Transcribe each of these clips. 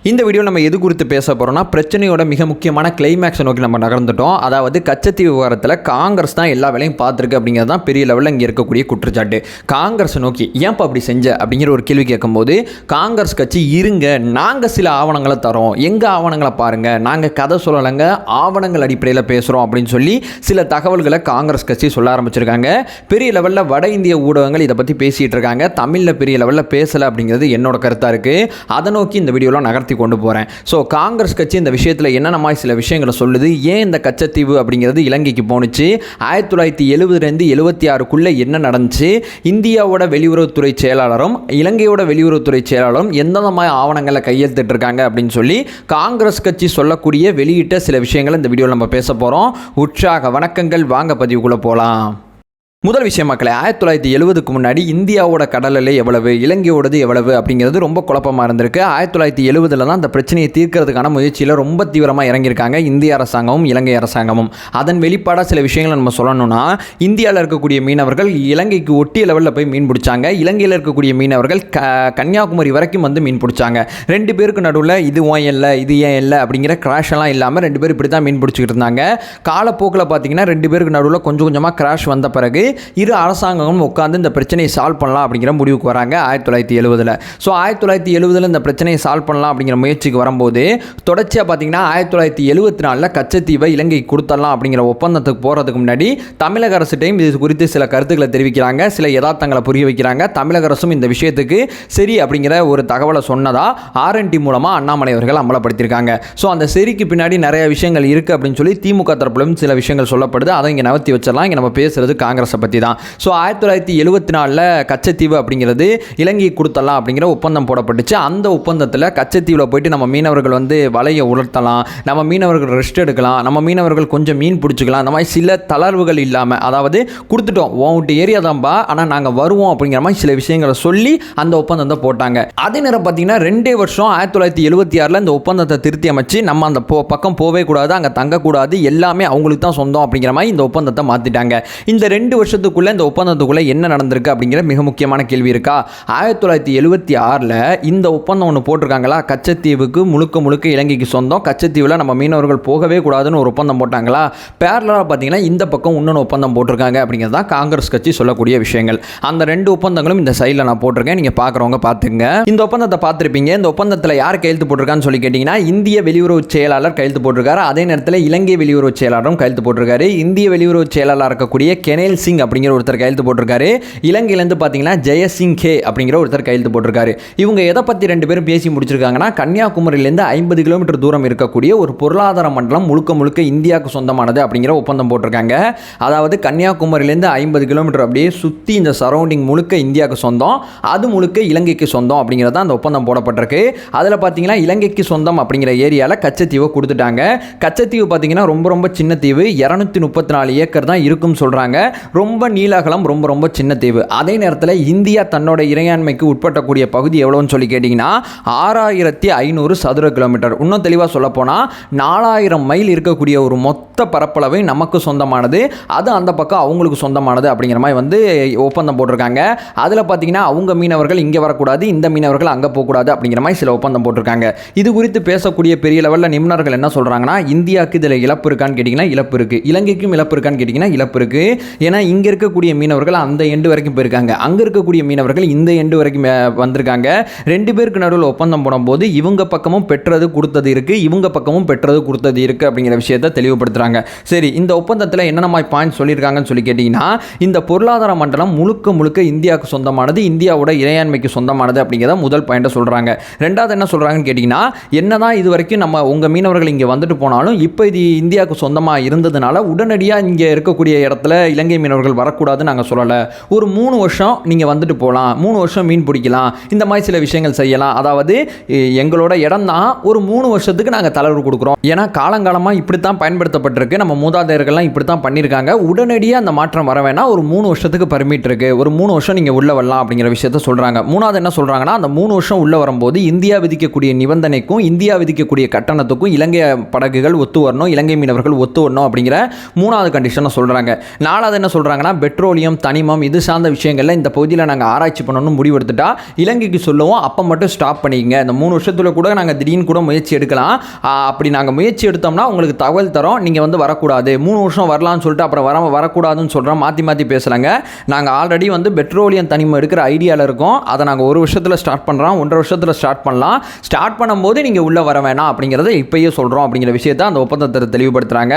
இந்த வீடியோ நம்ம எது குறித்து பேச போகிறோம்னா பிரச்சனையோட மிக முக்கியமான கிளைமேக்ஸை நோக்கி நம்ம நகர்ந்துட்டோம். அதாவது கச்சத்தீவு விவகாரத்தில் காங்கிரஸ் தான் எல்லா வேலையும் பார்த்துருக்கு அப்படிங்கிறது தான் பெரிய லெவலில் இங்கே இருக்கக்கூடிய குற்றச்சாட்டு. காங்கிரஸ் நோக்கி ஏன்ப்பா அப்படி செஞ்ச அப்படிங்கிற ஒரு கேள்வி கேட்கும்போது காங்கிரஸ் கட்சி இருங்க, நாங்கள் சில ஆவணங்களை தரோம், எங்கள் ஆவணங்களை பாருங்கள், நாங்கள் கதை சொல்லலைங்க, ஆவணங்கள் அடிப்படையில் பேசுகிறோம் அப்படின்னு சொல்லி சில தகவல்களை காங்கிரஸ் கட்சி சொல்ல ஆரம்பிச்சிருக்காங்க. பெரிய லெவலில் வட இந்திய ஊடகங்கள் இதை பற்றி பேசிகிட்டு இருக்காங்க. தமிழில் பெரிய லெவலில் பேசலை அப்படிங்கிறது என்னோட கருத்தாக இருக்குது. அதை நோக்கி இந்த வீடியோவில் நகர்த்தி கொண்டு போகிறேன். ஸோ காங்கிரஸ் கட்சி இந்த விஷயத்தில் என்னென்ன மாதிரி சில விஷயங்களை சொல்லுது, ஏன் இந்த கச்சத்தீவு அப்படிங்கிறது இலங்கைக்கு போணுச்சு, 1970 76க்குள்ளே என்ன நடந்துச்சு, இந்தியாவோட வெளியுறவுத்துறை செயலாளரும் இலங்கையோட வெளியுறவுத்துறை செயலாளரும் எந்தெந்த மாதிரி ஆவணங்களை கையெழுத்திட்டு இருக்காங்க அப்படின்னு சொல்லி காங்கிரஸ் கட்சி சொல்லக்கூடிய வெளியிட்ட சில விஷயங்களை இந்த வீடியோவில் நம்ம பேச போகிறோம். உற்சாக வணக்கங்கள், வாங்க பதிவுக்குள்ளே போகலாம். முதல் விஷயம் மக்களே, 1970க்கு முன்னாடி இந்தியாவோட கடல் எல்லை எவ்வளவு, இலங்கையோடது எவ்வளவு அப்படிங்கிறது ரொம்ப குழப்பமாக இருந்திருக்கு. 1970 தான் அந்த பிரச்சனையை தீர்க்கிறதுக்கான முயற்சியில் ரொம்ப தீவிரமாக இறங்கியிருக்காங்க இந்திய அரசாங்கமும் இலங்கை அரசாங்கமும். அதன் வெளிப்பாடாக சில விஷயங்களை நம்ம சொல்லணும்னா, இந்தியாவில் இருக்கக்கூடிய மீனவர்கள் இலங்கைக்கு ஒட்டிய லெவலில் போய் மீன் பிடிச்சாங்க. இலங்கையில் இருக்கக்கூடிய மீனவர்கள் கன்னியாகுமரி வரைக்கும் வந்து மீன் பிடிச்சாங்க. ரெண்டு பேருக்கு நடுவில் இது ஏன் இல்லை இது ஏன் இல்லை அப்படிங்கிற கிராஷ் எல்லாம் இல்லாமல் ரெண்டு பேரும் இப்படி தான் மீன் பிடிச்சிக்கிட்டு இருந்தாங்க. காலப்போக்கில் பார்த்தீங்கன்னா ரெண்டு பேருக்கு நடுவில் கொஞ்சம் கொஞ்சமாக கிராஷ் வந்த பிறகு இரு அரசாங்கங்களும் உட்காந்து இந்த பிரச்சனையை சால்வ் பண்ணலாம் அப்படிங்கிற முடிவுக்கு வராங்க 1970. ஸோ 1970 இந்த பிரச்சனையை சால்வ் பண்ணலாம் அப்படிங்கிற முயற்சிக்கு வரும்போது தொடர்ச்சியாக பார்த்தீங்கன்னா 1974 கச்சத்தீவை இலங்கைக்கு கொடுத்துடலாம் அப்படிங்கிற ஒப்பந்தத்துக்கு போகிறதுக்கு முன்னாடி தமிழக அரசுட்டையும் இது குறித்து சில கருத்துக்களை தெரிவிக்கிறாங்க, சில யதார்த்தங்களை புரிய வைக்கிறாங்க. தமிழக அரசும் இந்த விஷயத்துக்கு சரி அப்படிங்கிற ஒரு தகவலை சொன்னதா RNT மூலமாக அண்ணாமலை அவர்கள் அமலப்படுத்தியிருக்காங்க. ஸோ அந்த சரிக்கு பின்னாடி நிறைய விஷயங்கள் இருக்குது அப்படின்னு சொல்லி திமுக தரப்பிலும் சில விஷயங்கள் சொல்லப்படுது. அதை இங்கே நகர்த்தி வச்சிடலாம். இங்கே நம்ம பேசுறது காங்கிரஸை பற்றி தான். ஸோ 1974 கச்சத்தீவு அப்படிங்கிறது இலங்கை கொடுத்தலாம் அப்படிங்கிற ஒப்பந்தம் போடப்பட்டுச்சு. அந்த ஒப்பந்தத்தில் கச்சத்தீவில் போயிட்டு நம்ம மீனவர்கள் வந்து வலையை உலர்த்தலாம், நம்ம மீனவர்கள் ரெஸ்ட் எடுக்கலாம், நம்ம மீனவர்கள் கொஞ்சம் மீன் பிடிச்சிக்கலாம், அந்த மாதிரி சில தளர்வுகள் இல்லாமல், அதாவது கொடுத்துட்டோம் உன்ட்டு ஏரியா தான்பா ஆனால் நாங்கள் வருவோம் அப்படிங்கிற மாதிரி சில விஷயங்களை சொல்லி அந்த ஒப்பந்தத்தை போட்டாங்க. அதே நேரம் பார்த்தீங்கன்னா 2 வருஷம் 1976 இந்த ஒப்பந்தத்தை திருத்தி அமைச்சு நம்ம அந்த பக்கம் போவே கூடாது, அங்கே தங்கக்கூடாது, எல்லாமே அவங்களுக்கு தான் சொந்தம் அப்படிங்கிற மாதிரி இந்த ஒப்பந்தத்தை மாற்றிட்டாங்க. இந்த 2 வருஷத்துக்குள்ள இந்த ஒப்பந்தத்துக்குள்ள என்ன நடந்திருக்கு அப்படிங்கிற மிக முக்கியமான கேள்வி இருக்கா. 1976 இந்த ஒப்பந்தம் ஒன்று போட்டிருக்காங்களா, கச்சத்தீவுக்கு முழுக்க இலங்கைக்கு சொந்தம், கச்சத்தீவில் நம்ம மீனவர்கள் போகவே கூடாதுன்னு ஒரு ஒப்பந்தம் போட்டாங்களா. பேரலாக பார்த்தீங்கன்னா இந்த பக்கம் இன்னொன்று ஒப்பந்தம் போட்டிருக்காங்க அப்படிங்கிறது தான் காங்கிரஸ் கட்சி சொல்லக்கூடிய விஷயங்கள். அந்த 2 ஒப்பந்தங்களும் இந்த சைடில் நான் போட்டிருக்கேன், நீங்கள் பார்க்குறவங்க பார்த்துங்க. இந்த ஒப்பந்தத்தை பார்த்துருப்பீங்க. இந்த ஒப்பந்தத்தில் யார் கையெழுத்து போட்டிருக்கான்னு சொல்லி கேட்டிங்கன்னா இந்திய வெளியுறவு செயலாளர் கையெழுத்து போட்டிருக்காரு. அதே நேரத்தில் இலங்கை வெளியுறவு செயலாளரும் கையெழுத்து போட்டிருக்காரு. இந்திய வெளியுறவு செயலாளர் இருக்கக்கூடிய கெனேல் சிங் அப்படிங்கிற ஒருத்தர் கையெழுத்து போட்டிருக்காரு. இலங்கையிலேருந்து பார்த்தீங்கன்னா ஜெயசிங் கே அப்படிங்கிற ஒருத்தர் கையெழுத்து போட்டிருக்காரு. இவங்க எதை பற்றி 2 பேரும் பேசி முடிச்சிருக்காங்கன்னா, கன்னியாகுமரியிலேருந்து 50 கிலோமீட்டர் தூரம் இருக்கக்கூடிய ஒரு பொருளாதார மண்டலம் முழுக்க இந்தியாவுக்கு சொந்தமானது அப்படிங்கிற ஒப்பந்தம் போட்டிருக்காங்க. அதாவது கன்னியாகுமரியிலேருந்து 50 கிலோமீட்டர் அப்படியே சுற்றி இந்த சரௌண்டிங் முழுக்க இந்தியாவுக்கு சொந்தம், அது முழுக்க இலங்கைக்கு சொந்தம் அப்படிங்கிறது அந்த ஒப்பந்தம் போடப்பட்டிருக்கு. அதில் பார்த்தீங்கன்னா இலங்கைக்கு சொந்தம் அப்படிங்கிற ஏரியாவில் கச்சத்தீவை கொடுத்துட்டாங்க. கச்சத்தீவு பார்த்தீங்கன்னா ரொம்ப சின்ன தீவு, 234 ஏக்கர் தான் இருக்குன்னு சொல்கிறாங்க. ரொம்ப நீலகலம், ரொம்ப சின்ன தீவு. அதே நேரத்தில் இந்தியா தன்னோட இறையாண்மைக்கு உட்பட்டக்கூடிய பகுதி எவ்வளோன்னு சொல்லி கேட்டிங்கன்னா 6500 சதுர கிலோமீட்டர். இன்னும் தெளிவாக சொல்லப்போனால் 4000 மைல் இருக்கக்கூடிய ஒரு மொத்த பரப்பளவை நமக்கு சொந்தமானது, அது அந்த பக்கம் அவங்களுக்கு சொந்தமானது அப்படிங்கிற மாதிரி வந்து ஒப்பந்தம் போட்டிருக்காங்க. அதில் பார்த்தீங்கன்னா அவங்க மீனவர்கள் இங்கே வரக்கூடாது, இந்த மீனவர்கள் அங்கே போகக்கூடாது அப்படிங்கிற மாதிரி சில ஒப்பந்தம் போட்டிருக்காங்க. இது குறித்து பேசக்கூடிய பெரிய லெவலில் நிபுணர்கள் என்ன சொல்கிறாங்கன்னா, இந்தியாவுக்கு இதில் இழப்பு இருக்கான்னு கேட்டிங்கன்னா இழப்பு இருக்குது, இலங்கைக்கும் இழப்பு இருக்கான்னு கேட்டிங்கன்னா இழப்பு இருக்குது. ஏன்னா இங்கே இருக்கக்கூடிய மீனவர்கள் அந்த எண்டு வரைக்கும் போயிருக்காங்க, அங்கே இருக்கக்கூடிய மீனவர்கள் இந்த எண்டு வரைக்கும் வந்திருக்காங்க. 2 பேருக்கு நடுவில் ஒப்பந்தம் போடும்போது இவங்க பக்கமும் பெற்றது கொடுத்தது இருக்குது, இவங்க பக்கமும் பெற்றது கொடுத்தது இருக்குது அப்படிங்கிற விஷயத்தை தெளிவுபடுத்துகிறாங்க. சரி, இந்த ஒப்பந்தத்தில் என்னென்ன மாதிரி பாயிண்ட் சொல்லியிருக்காங்கன்னு சொல்லி கேட்டிங்கன்னா, இந்த பொருளாதார மண்டலம் முழுக்க இந்தியாவுக்கு சொந்தமானது, இந்தியாவோட இறையாண்மைக்கு சொந்தமானது அப்படிங்கிறத முதல் பாயிண்ட்டை சொல்கிறாங்க. ரெண்டாவது என்ன சொல்கிறாங்கன்னு கேட்டிங்கன்னா, என்னதான் இது வரைக்கும் நம்ம உங்கள் மீனவர்கள் இங்கே வந்துட்டு போனாலும் இப்போ இது இந்தியாவுக்கு சொந்தமாக இருந்ததுனால உடனடியாக இங்கே இருக்கக்கூடிய இடத்துல இலங்கை மீனவர்கள் வரக்கூடாதுன்னு நாங்கள் சொல்லலை. ஒரு 3 வருஷம் நீங்கள் வந்துட்டு போகலாம், 3 வருஷம் மீன் பிடிக்கலாம், இந்த மாதிரி சில விஷயங்கள் செய்யலாம். அதாவது எங்களோட இடம் தான், ஒரு 3 வருஷத்துக்கு நாங்கள் தளர்வு கொடுக்குறோம். ஏன்னா காலங்காலமாக இப்படி தான் பயன்படுத்தப்பட்டிருக்கு, நம்ம மூதாதையர்கள்லாம் இப்படி தான் பண்ணியிருக்காங்க, உடனடியாக அந்த மாற்றம் வர வேணாம், ஒரு 3 வருஷத்துக்கு பர்மிட் இருக்குது, ஒரு 3 வருஷம் நீங்கள் உள்ளே வரலாம் அப்படிங்கிற விஷயத்த சொல்கிறாங்க. மூணாவது என்ன சொல்கிறாங்கன்னா, அந்த 3 வருஷம் உள்ளே வரும்போது இந்தியா விதிக்கக்கூடிய நிபந்தனைக்கும் இந்தியா விதிக்கக்கூடிய கட்டணத்துக்கும் இலங்கை படகுகள் ஒத்து வரணும், இலங்கை மீனவர்கள் ஒத்து வரணும் அப்படிங்கிற 3வது கண்டிஷனை சொல்கிறாங்க. 4வது என்ன சொல்கிறாங்க சொல்கிறாங்கன்னா பெட்ரோலியம் தனிமம் இது சார்ந்த விஷயங்கள்ல இந்த பகுதியில் நாங்கள் ஆராய்ச்சி பண்ணணும்னு முடிவெடுத்துட்டா இலங்கைக்கு சொல்லுவோம், அப்போ மட்டும் ஸ்டாப் பண்ணிக்கங்க. இந்த 3 வருஷத்துல கூட நாங்கள் திடீர்னு கூட முயற்சி எடுக்கலாம், அப்படி நாங்கள் முயற்சி எடுத்தோம்னா உங்களுக்கு தகவல் தரோம், நீங்கள் வந்து வரக்கூடாது, 3 வருஷம் வரலாம்னு சொல்லிட்டு அப்புறம் வரக்கூடாதுன்னு சொல்கிறோம், மாற்றி பேசுகிறாங்க. நாங்கள் ஆல்ரெடி வந்து பெட்ரோலியம் தனிமம் எடுக்கிற ஐடியாவில் இருக்கோம், அதை நாங்கள் 1 வருஷத்தில் ஸ்டார்ட் பண்ணுறோம், 1.5 வருஷத்தில் ஸ்டார்ட் பண்ணலாம், ஸ்டார்ட் பண்ணும்போது நீங்கள் உள்ளே வர வேணாம் அப்படிங்கிறத இப்பயே சொல்கிறோம் அப்படிங்கிற விஷயத்தை அந்த ஒப்பந்தத்தை தெளிவுபடுத்துகிறாங்க.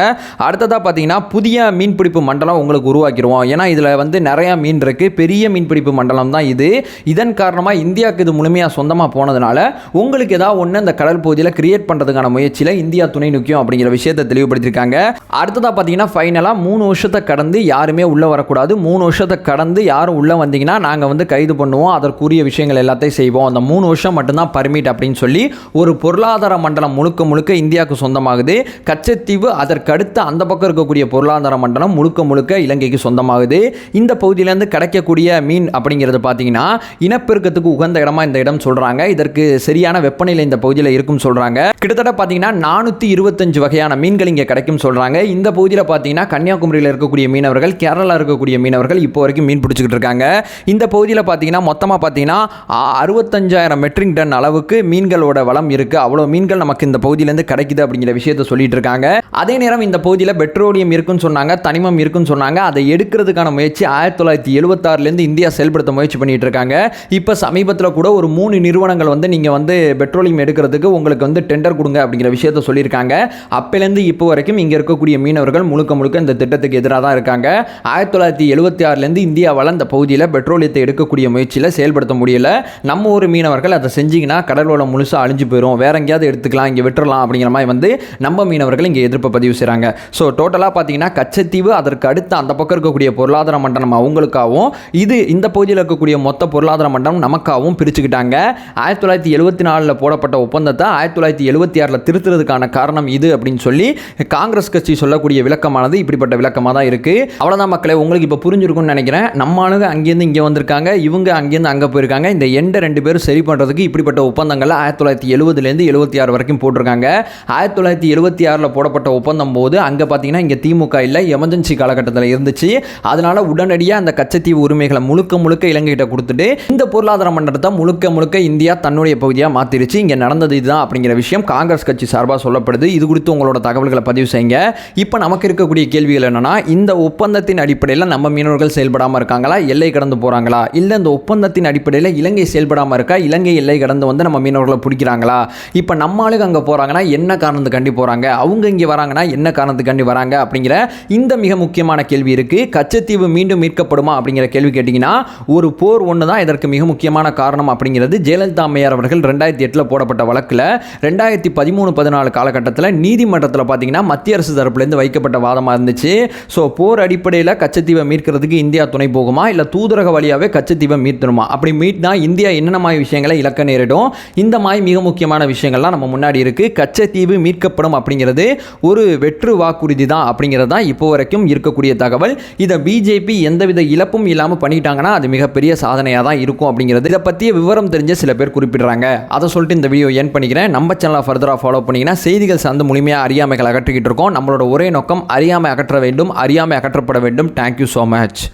அடுத்ததாக பார்த்தீங்கன்னா புதிய மீன்பிடிப்பு மண்டலம் உங்களுக்கு உருவாக்கிடுவோம். ஏன்னா இதில் வந்து நிறையா மீன் இருக்குது, பெரிய மீன்பிடிப்பு மண்டலம் தான் இது. இதன் காரணமாக இந்தியாவுக்கு இது முழுமையாக சொந்தமாக போனதுனால உங்களுக்கு ஏதாவது ஒன்று இந்த கடல் பகுதியில் கிரியேட் பண்ணுறதுக்கான முயற்சியில் இந்தியா துணை நிற்கும் அப்படிங்கிற விஷயத்தை தெளிவுபடுத்தியிருக்காங்க. அடுத்ததாக பார்த்தீங்கன்னா ஃபைனலாக 3 வருஷத்தை கடந்து யாருமே உள்ளே வரக்கூடாது, 3 வருஷத்தை கடந்து யாரும் உள்ளே வந்தீங்கன்னா நாங்கள் வந்து கைது பண்ணுவோம், அதற்குரிய விஷயங்கள் எல்லாத்தையும் செய்வோம், அந்த 3 வருஷம் மட்டும்தான் பர்மிட் அப்படின்னு சொல்லி ஒரு பொருளாதார மண்டலம் முழுக்க இந்தியாவுக்கு சொந்தமாகுது. கச்சத்தீவு அதற்கு அடுத்து அந்த பக்கம் இருக்கக்கூடிய பொருளாதார மண்டலம் முழுக்க இலங்கைக்கு சொந்தமாகுது. இந்த பகுதியிலேருந்து கிடைக்கக்கூடிய மீன் அப்படிங்கிறது பார்த்தீங்கன்னா இனப்பெருக்கத்துக்கு உகந்த இடமா இந்த இடம் சொல்கிறாங்க. இதற்கு சரியான வெப்பநிலை இந்த பகுதியில் இருக்கும் சொல்கிறாங்க. கிட்டத்தட்ட பார்த்தீங்கன்னா 425 வகையான மீன்கள் இங்கே கிடைக்கும் சொல்கிறாங்க. இந்த பகுதியில் பார்த்தீங்கன்னா கன்னியாகுமரியில் இருக்கக்கூடிய மீனவர்கள், கேரளா இருக்கக்கூடிய மீனவர்கள் இப்போ வரைக்கும் மீன் பிடிச்சிக்கிட்டு இருக்காங்க. இந்த பகுதியில் பார்த்தீங்கன்னா மொத்தமாக பார்த்தீங்கன்னா 65,000 மெட்ரிக் டன் அளவுக்கு மீன்களோட வளம் இருக்குது. அவ்வளோ மீன்கள் நமக்கு இந்த பகுதியிலேருந்து கிடைக்குது அப்படிங்கிற விஷயத்தை சொல்லிட்டு இருக்காங்க. அதே நேரம் இந்த பகுதியில் பெட்ரோலியம் இருக்குன்னு சொன்னாங்க, தனிமம் இருக்குன்னு சொன்னாங்க. அதை எடுக்கிறதுக்கான முயற்சி 1976லேருந்து இந்தியா செயல்படுத்த முயற்சி பண்ணிட்டு இருக்காங்க. இப்போ சமீபத்தில் கூட ஒரு 3 நிறுவனங்கள் வந்து நீங்கள் வந்து பெட்ரோலியம் எடுக்கிறதுக்கு உங்களுக்கு வந்து டெண்டர் கொடுங்க அப்படிங்கிற விஷயத்தை சொல்லியிருக்காங்க. அப்போலேருந்து இப்போ வரைக்கும் இங்கே இருக்கக்கூடிய மீனவர்கள் முழுக்க இந்த திட்டத்துக்கு எதிராக தான் இருக்காங்க. 1976லேருந்து இந்தியாவால் இந்த பகுதியில் பெட்ரோலியத்தை எடுக்கக்கூடிய முயற்சியில் செயல்படுத்த முடியல. நம்ம ஒரு மீனவர்கள் அதை செஞ்சிங்கன்னா கடல் வளம் முழுசாக அழிஞ்சு போயிடும், வேற எங்கேயாவது எடுத்துக்கலாம், இங்கே விட்டுறலாம் அப்படிங்கிற மாதிரி வந்து நம்ம மீனவர்கள் இங்கே எதிர்ப்பு பதிவு செய்கிறாங்க. ஸோ டோட்டலாக பார்த்தீங்கன்னா கச்சத்தீவு அதற்கு அடுத்து அந்த பக்கம் இருக்கக்கூடிய பொருளாதார மண்டலம் அவங்களுக்காகவும் இந்த பகுதியில் இருக்கக்கூடிய மொத்த பொருளாதார மண்டலம் நமக்காகவும் பிரிச்சுக்கிட்டாங்க. 1974 போடப்பட்ட ஒப்பந்தத்தை 1976 திருத்துறதுக்கான காரணம் இது அப்படின்னு சொல்லி காங்கிரஸ் கட்சி சொல்லக்கூடிய விளக்கமானது இப்படிப்பட்ட விளக்கமாக தான் இருக்குது. அவ்வளோதான் மக்களே, உங்களுக்கு இப்போ புரிஞ்சிருக்கும்னு நினைக்கிறேன். நம்ம ஆளுங்க அங்கேருந்து இங்கே வந்திருக்காங்க, இவங்க அங்கேருந்து அங்கே போயிருக்காங்க. இந்த எண்டை 2 பேரும் சரி பண்ணுறதுக்கு இப்படிப்பட்ட ஒப்பந்தங்களை 1970லேருந்து 76 வரைக்கும் போட்டிருக்காங்க. 1976 போடப்பட்ட ஒப்பந்தம் போது அங்கே பார்த்தீங்கன்னா இங்கே திமுக இல்லை, எமர்ஜென்சி காலகட்டத்தில் இருந்துச்சு. அதனால உடனடியாக அந்த கச்சத்தீவு உரிமைகளை முழுக்க இலங்கைகிட்ட கொடுத்துட்டு இந்த பொருளாதார மண்டலத்தை முழுக்க இந்தியா தன்னுடைய பகுதியாக மாற்றிருச்சு. இங்கே நடந்தது இதுதான் அப்படிங்கிற விஷயம் காங்கிரஸ் கட்சி சார்பாக சொல்லப்படுது. இது குறித்து உங்களோட தகவல்களை பதிவு செய்யுங்க. இப்போ நமக்கு இருக்கக்கூடிய கேள்விகள் என்னன்னா, இந்த ஒப்பந்தத்தின் அடிப்படையில் நம்ம மீனவர்கள் செயல்படாமல் இருக்காங்களா, எல்லை கடந்து போகிறாங்களா, இல்லை இந்த ஒப்பந்தத்தின் அடிப்படையில் இலங்கை செயல்படாமல் இருக்கா, இலங்கை எல்லை கடந்து வந்து நம்ம மீனவர்களை பிடிக்கிறாங்களா, இப்போ நம்ம ஆளுங்க அங்கே போகிறாங்கன்னா என்ன காரணத்துக்காண்டி போகிறாங்க, அவங்க இங்கே வராங்கன்னா என்ன காரணத்துக்காண்டி வராங்க அப்படிங்கிற இந்த மிக முக்கியமான கேள்வி இருக்குது. கச்சத்தீவு மீண்டும் மீட்கப்படுமா அப்படிங்கிற கேள்வி கேட்டிங்கன்னா ஒரு போர் ஒன்று தான் இதற்கு மிக முக்கியமான காரணம் அப்படிங்கிறது ஜெயலலிதா அம்மையார் அவர்கள் 2008 போடப்பட்ட வழக்கில் 2013-14 காலகட்டத்தில் நீதிமன்றத்தில் பார்த்தீங்கன்னா மத்திய அரசு தரப்புலேருந்து வைக்கப்பட்ட வாதமாக இருந்துச்சு. ஸோ போர் அடிப்படையில் கச்சத்தீவை மீட்கிறதுக்கு இந்தியா துணை போகுமா, இல்லை தூதரக வழியாகவே கச்சத்தீவை மீட்கணுமா, அப்படி மீட்னா இந்தியா என்னென்ன மாதிரி விஷயங்களை இழக்க நேரிடும், இந்த மாதிரி மிக முக்கியமான விஷயங்கள்லாம் நம்ம முன்னாடி இருக்குது. கச்சத்தீவு மீட்கப்படும் அப்படிங்கிறது ஒரு வெற்று வாக்குறுதி தான் அப்படிங்கிறது தான் இப்போ வரைக்கும் இருக்கக்கூடிய தகவல். இதை பிஜேபி எந்தவித இழப்பும் இல்லாமல் பண்ணிட்டாங்கன்னா அது மிகப்பெரிய சாதனையாக தான் இருக்கும் அப்படிங்கிறது இதை பற்றிய விவரம் தெரிஞ்ச சில பேர் குறிப்பிடுறாங்க. அதை சொல்லிட்டு இந்த வீடியோ என் பண்ணிக்கிறேன். நம்ம சேனலை ஃபர்தராக ஃபாலோ பண்ணிங்கன்னா செய்திகள் சார்ந்து முழுமையாக அறியாமைகள் அகற்றிக்கிட்டு இருக்கோம். நம்மளோட ஒரே நோக்கம் அறியாமை அகற்ற வேண்டும், அறியாமை அகற்றப்பட வேண்டும். Thank you so much.